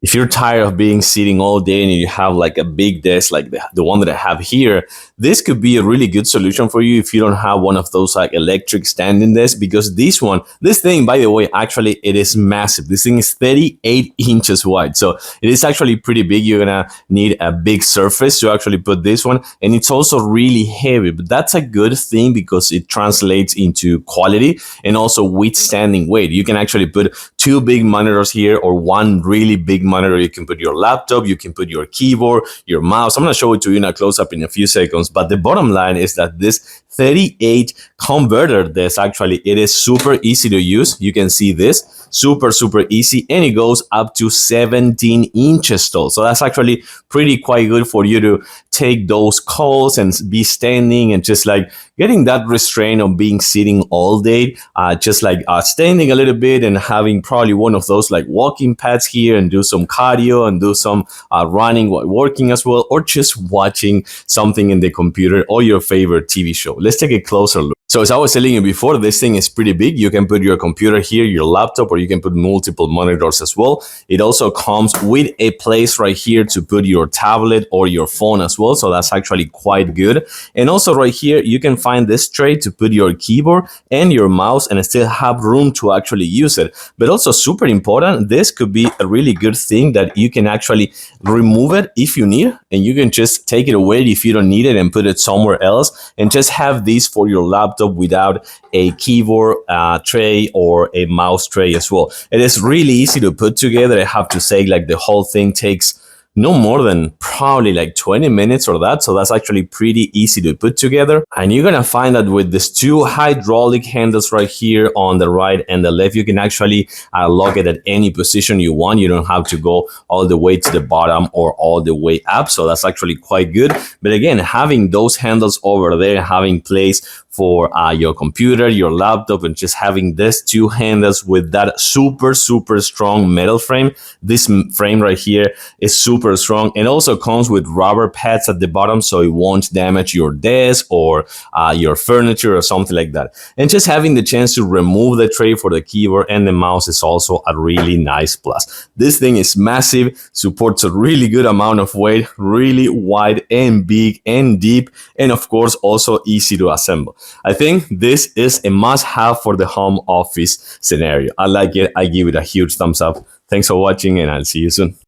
if you're tired of being sitting all day and you have like a big desk like the one that I have here, this could be a really good solution for you if you don't have one of those like electric standing desks, because this thing, by the way, actually it is massive. This thing is 38 inches wide. So it is actually pretty big. You're gonna need a big surface to actually put this one. And it's also really heavy, but that's a good thing because it translates into quality and also withstanding weight. You can actually put two big monitors here or one really big monitor. You can put your laptop, you can put your keyboard, your mouse. I'm going to show it to you in a close-up in a few seconds, but the bottom line is that this 38 converter desk, actually, it is super easy to use. You can see this, super easy, and it goes up to 17 inches tall. So that's actually pretty quite good for you to take those calls and be standing and just like getting that restraint of being sitting all day, just like standing a little bit and having probably one of those like walking pads here and do some cardio and do some running while working as well, or just watching something in the computer or your favorite TV show. Let's take a closer look. So as I was telling you before, this thing is pretty big. You can put your computer here, your laptop, or you can put multiple monitors as well. It also comes with a place right here to put your tablet or your phone as well. So that's actually quite good. And also right here, you can find this tray to put your keyboard and your mouse and still have room to actually use it. But also super important, this could be a really good thing that you can actually remove it if you need, and you can just take it away if you don't need it and put it somewhere else, and just have these for your laptop without a keyboard tray or a mouse tray as well. It is really easy to put together. I have to say, like, the whole thing takes no more than probably like 20 minutes or that. So that's actually pretty easy to put together. And you're gonna find that with these two hydraulic handles right here on the right and the left, you can actually lock it at any position you want. You don't have to go all the way to the bottom or all the way up. So that's actually quite good. But again, having those handles over there, having place for your computer, your laptop, and just having these two handles with that super strong metal frame. This frame right here is super strong, and also comes with rubber pads at the bottom so it won't damage your desk or your furniture or something like that. And just having the chance to remove the tray for the keyboard and the mouse is also a really nice plus. This thing is massive, supports a really good amount of weight, really wide and big and deep, and of course also easy to assemble. I think this is a must-have for the home office scenario. I like it. I give it a huge thumbs up. Thanks for watching, and I'll see you soon.